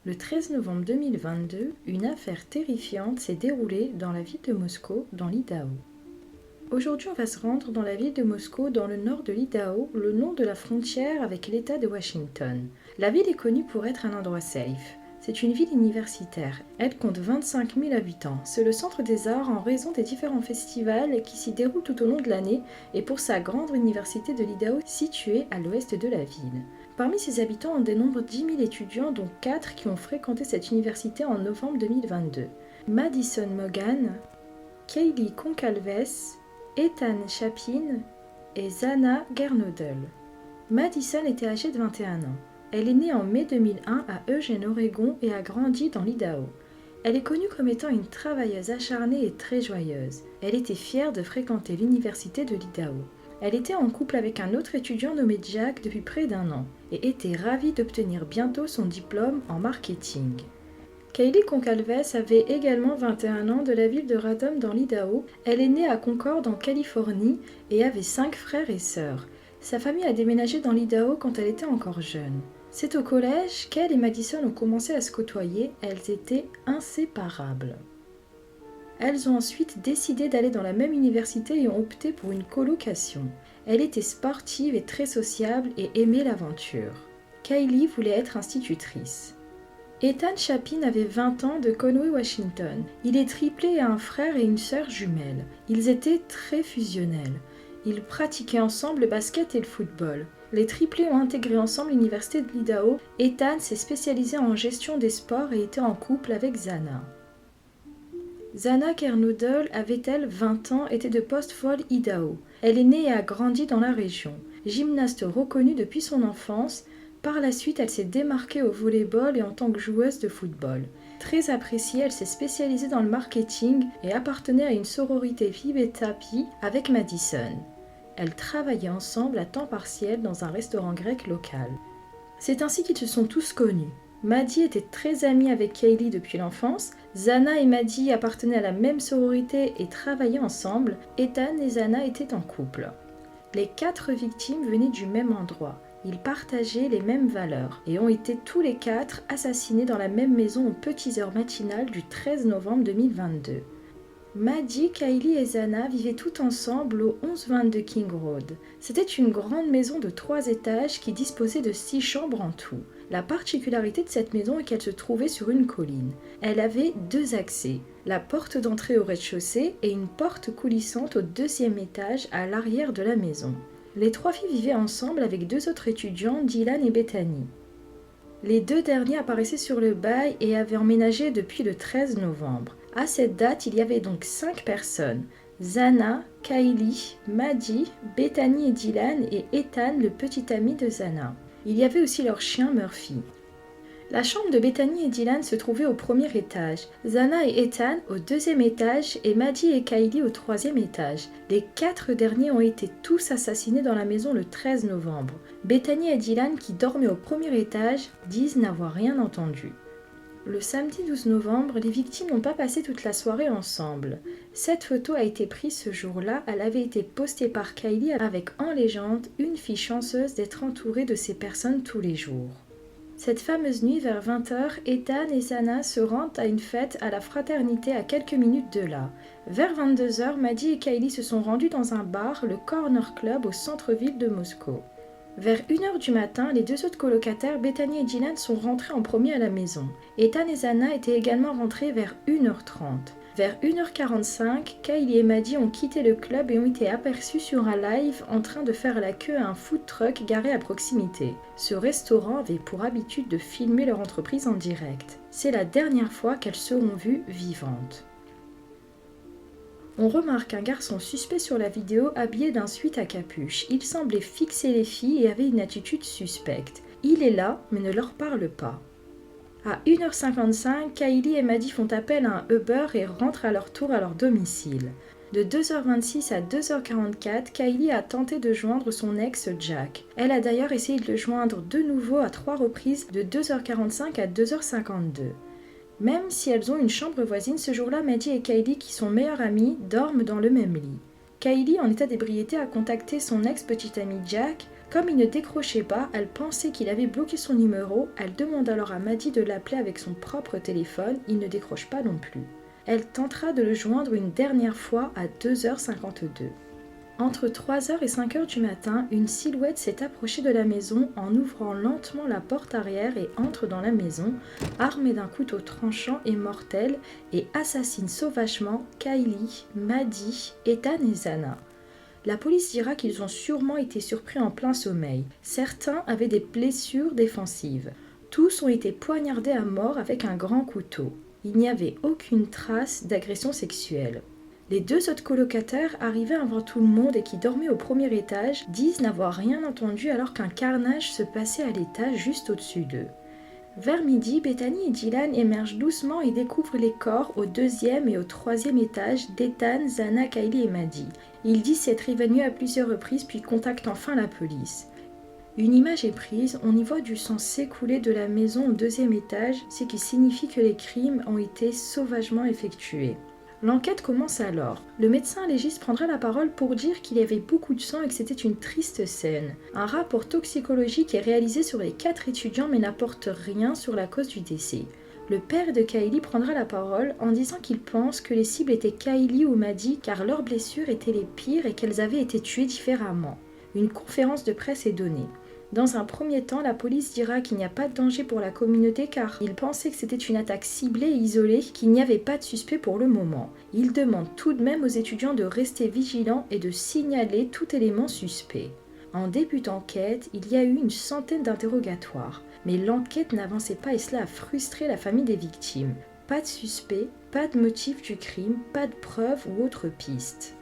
Le 13 novembre 2022, une affaire terrifiante s'est déroulée dans la ville de Moscou, dans l'Idaho. Aujourd'hui, on va se rendre dans la ville de Moscou, dans le nord de l'Idaho, le long de la frontière avec l'État de Washington. La ville est connue pour être un endroit safe. C'est une ville universitaire. Elle compte 25 000 habitants. C'est le centre des arts en raison des différents festivals qui s'y déroulent tout au long de l'année et pour sa grande université de l'Idaho située à l'ouest de la ville. Parmi ses habitants, on dénombre 10 000 étudiants, dont 4 qui ont fréquenté cette université en novembre 2022. Madison Mogan, Kaylee Concalves, Ethan Chapin et Zana Gernodel. Madison était âgée de 21 ans. Elle est née en mai 2001 à Eugene, Oregon et a grandi dans l'Idaho. Elle est connue comme étant une travailleuse acharnée et très joyeuse. Elle était fière de fréquenter l'université de l'Idaho. Elle était en couple avec un autre étudiant nommé Jack depuis près d'1 an et était ravie d'obtenir bientôt son diplôme en marketing. Kaylee Concalves avait également 21 ans de la ville de Radom dans l'Idaho. Elle est née à Concord en Californie et avait 5 frères et sœurs. Sa famille a déménagé dans l'Idaho quand elle était encore jeune. C'est au collège qu'elle et Madison ont commencé à se côtoyer. Elles étaient inséparables. Elles ont ensuite décidé d'aller dans la même université et ont opté pour une colocation. Elle était sportive et très sociable et aimait l'aventure. Kaylee voulait être institutrice. Ethan Chapin avait 20 ans de Conway, Washington. Il est triplé et a un frère et une sœur jumelles. Ils étaient très fusionnels. Ils pratiquaient ensemble le basket et le football. Les triplés ont intégré ensemble l'université de l'Idaho. Ethan s'est spécialisé en gestion des sports et était en couple avec Zana. Zana Gernodel avait-elle 20 ans, était de Post Falls, Idaho. Elle est née et a grandi dans la région. Gymnaste reconnue depuis son enfance, par la suite elle s'est démarquée au volleyball et en tant que joueuse de football. Très appréciée, elle s'est spécialisée dans le marketing et appartenait à une sororité Phi Beta Pi avec Madison. Elles travaillaient ensemble à temps partiel dans un restaurant grec local. C'est ainsi qu'ils se sont tous connus. Maddie était très amie avec Kaylee depuis l'enfance. Zana et Maddie appartenaient à la même sororité et travaillaient ensemble. Ethan et Zana étaient en couple. Les 4 victimes venaient du même endroit. Ils partageaient les mêmes valeurs et ont été tous les 4 assassinés dans la même maison aux petites heures matinales du 13 novembre 2022. Maddie, Kaylee et Zana vivaient toutes ensemble au 1122 King Road. C'était une grande maison de 3 étages qui disposait de 6 chambres en tout. La particularité de cette maison est qu'elle se trouvait sur une colline. Elle avait 2 accès, la porte d'entrée au rez-de-chaussée et une porte coulissante au 2e étage à l'arrière de la maison. Les 3 filles vivaient ensemble avec 2 autres étudiants, Dylan et Bethany. Les 2 derniers apparaissaient sur le bail et avaient emménagé depuis le 13 novembre. À cette date, il y avait donc 5 personnes. Zana, Kaylee, Maddie, Bethany et Dylan et Ethan, le petit ami de Zana. Il y avait aussi leur chien Murphy. La chambre de Bethany et Dylan se trouvait au 1er étage, Zana et Ethan au 2e étage et Maddie et Kaylee au 3e étage. Les 4 derniers ont été tous assassinés dans la maison le 13 novembre. Bethany et Dylan, qui dormaient au 1er étage, disent n'avoir rien entendu. Le samedi 12 novembre, les victimes n'ont pas passé toute la soirée ensemble. Cette photo a été prise ce jour-là, elle avait été postée par Kaylee avec en légende « Une fille chanceuse d'être entourée de ces personnes tous les jours ». Cette fameuse nuit, vers 20h, Ethan et Zana se rendent à une fête à la fraternité à quelques minutes de là. Vers 22h, Maddie et Kaylee se sont rendus dans un bar, le Corner Club, au centre-ville de Moscou. Vers 1h du matin, les 2 autres colocataires, Bethany et Dylan, sont rentrés en premier à la maison. Ethan et Zana étaient également rentrés vers 1h30. Vers 1h45, Kaylee et Maddie ont quitté le club et ont été aperçus sur un live en train de faire la queue à un food truck garé à proximité. Ce restaurant avait pour habitude de filmer leur entreprise en direct. C'est la dernière fois qu'elles seront vues vivantes. On remarque un garçon suspect sur la vidéo habillé d'un sweat à capuche. Il semblait fixer les filles et avait une attitude suspecte. Il est là, mais ne leur parle pas. À 1h55, Kaylee et Maddie font appel à un Uber et rentrent à leur tour à leur domicile. De 2h26 à 2h44, Kaylee a tenté de joindre son ex Jack. Elle a d'ailleurs essayé de le joindre de nouveau à 3 reprises de 2h45 à 2h52. Même si elles ont une chambre voisine, ce jour-là, Maddie et Kaylee, qui sont meilleures amies, dorment dans le même lit. Kaylee, en état d'ébriété, a contacté son ex-petit ami Jack Comme il ne décrochait pas, elle pensait qu'il avait bloqué son numéro, elle demande alors à Maddie de l'appeler avec son propre téléphone, il ne décroche pas non plus. Elle tentera de le joindre une dernière fois à 2h52. Entre 3h et 5h du matin, une silhouette s'est approchée de la maison en ouvrant lentement la porte arrière et entre dans la maison, armée d'un couteau tranchant et mortel, et assassine sauvagement Kylie, Maddie, Ethan et Zana. La police dira qu'ils ont sûrement été surpris en plein sommeil. Certains avaient des blessures défensives. Tous ont été poignardés à mort avec un grand couteau. Il n'y avait aucune trace d'agression sexuelle. Les deux autres colocataires arrivés avant tout le monde et qui dormaient au premier étage disent n'avoir rien entendu alors qu'un carnage se passait à l'étage juste au-dessus d'eux. Vers midi, Bethany et Dylan émergent doucement et découvrent les corps au deuxième et au troisième étage d'Ethan, Zana, Kylie et Maddie. Ils disent s'être revenus à plusieurs reprises puis contactent enfin la police. Une image est prise, on y voit du sang s'écouler de la maison au deuxième étage, ce qui signifie que les crimes ont été sauvagement effectués. L'enquête commence alors. Le médecin légiste prendra la parole pour dire qu'il y avait beaucoup de sang et que c'était une triste scène. Un rapport toxicologique est réalisé sur les 4 étudiants mais n'apporte rien sur la cause du décès. Le père de Kylie prendra la parole en disant qu'il pense que les cibles étaient Kylie ou Maddie car leurs blessures étaient les pires et qu'elles avaient été tuées différemment. Une conférence de presse est donnée. Dans un premier temps, la police dira qu'il n'y a pas de danger pour la communauté car ils pensaient que c'était une attaque ciblée et isolée, qu'il n'y avait pas de suspect pour le moment. Ils demandent tout de même aux étudiants de rester vigilants et de signaler tout élément suspect. En début d'enquête, il y a eu une centaine d'interrogatoires, mais l'enquête n'avançait pas et cela a frustré la famille des victimes. Pas de suspect, pas de motif du crime, pas de preuves ou autres pistes.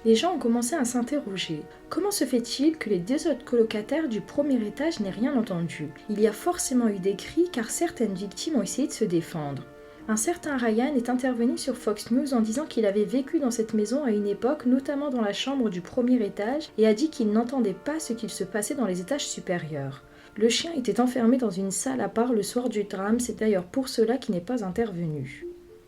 Les gens ont commencé à s'interroger. Comment se fait-il que les deux autres colocataires du premier étage n'aient rien entendu? Il y a forcément eu des cris car certaines victimes ont essayé de se défendre. Un certain Ryan est intervenu sur Fox News en disant qu'il avait vécu dans cette maison à une époque, notamment dans la chambre du premier étage, et a dit qu'il n'entendait pas ce qu'il se passait dans les étages supérieurs. Le chien était enfermé dans une salle à part le soir du drame, c'est d'ailleurs pour cela qu'il n'est pas intervenu.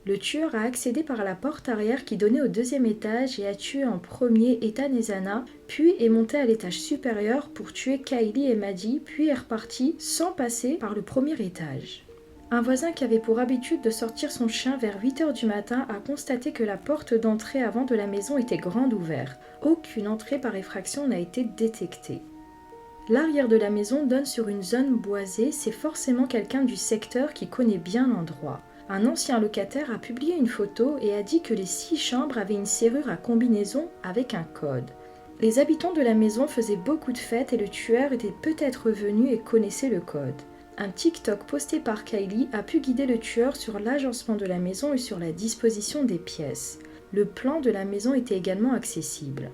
Le tueur a accédé par la porte arrière qui donnait au deuxième étage et a tué en premier Ethan et Zana, puis est monté à l'étage supérieur pour tuer Kylie et Maddie, puis est reparti sans passer par le premier étage. Un voisin qui avait pour habitude de sortir son chien vers 8h du matin a constaté que la porte d'entrée avant de la maison était grande ouverte. Aucune entrée par effraction n'a été détectée. L'arrière de la maison donne sur une zone boisée, c'est forcément quelqu'un du secteur qui connaît bien l'endroit. Un ancien locataire a publié une photo et a dit que les 6 chambres avaient une serrure à combinaison avec un code. Les habitants de la maison faisaient beaucoup de fêtes et le tueur était peut-être venu et connaissait le code. Un TikTok posté par Kylie a pu guider le tueur sur l'agencement de la maison et sur la disposition des pièces. Le plan de la maison était également accessible.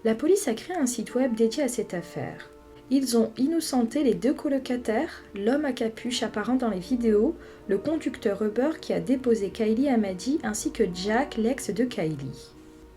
La police a créé un site web dédié à cette affaire. Ils ont innocenté les 2 colocataires, l'homme à capuche apparent dans les vidéos, le conducteur Uber qui a déposé Kylie à Maddie ainsi que Jack, l'ex de Kylie.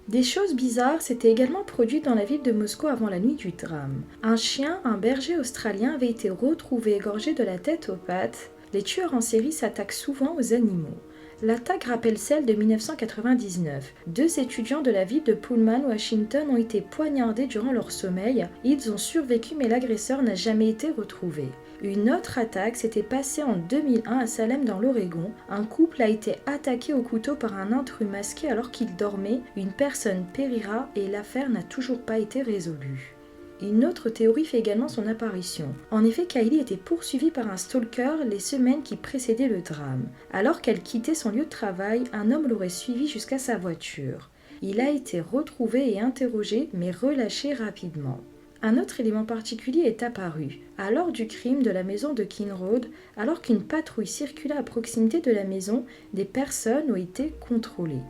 Des choses bizarres s'étaient également produites dans la ville de Moscou avant la nuit du drame. Un chien, un berger australien, avait été retrouvé égorgé de la tête aux pattes. Les tueurs en série s'attaquent souvent aux animaux. L'attaque rappelle celle de 1999. 2 étudiants de la ville de Pullman, Washington, ont été poignardés durant leur sommeil. Ils ont survécu mais l'agresseur n'a jamais été retrouvé. Une autre attaque s'était passée en 2001 à Salem dans l'Oregon. Un couple a été attaqué au couteau par un intrus masqué alors qu'il dormait. Une personne périra et l'affaire n'a toujours pas été résolue. Une autre théorie fait également son apparition. En effet, Kylie était poursuivie par un stalker les semaines qui précédaient le drame. Alors qu'elle quittait son lieu de travail, un homme l'aurait suivie jusqu'à sa voiture. Il a été retrouvé et interrogé, mais relâché rapidement. Un autre élément particulier est apparu. À l'heure du crime de la maison de Keene Road, alors qu'une patrouille circulait à proximité de la maison, des personnes ont été contrôlées.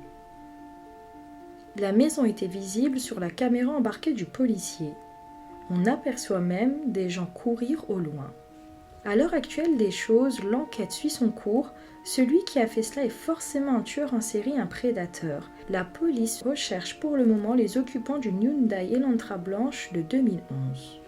La maison était visible sur la caméra embarquée du policier. On aperçoit même des gens courir au loin. À l'heure actuelle des choses, l'enquête suit son cours. Celui qui a fait cela est forcément un tueur en série, un prédateur. La police recherche pour le moment les occupants d'une Hyundai Elantra blanche de 2011.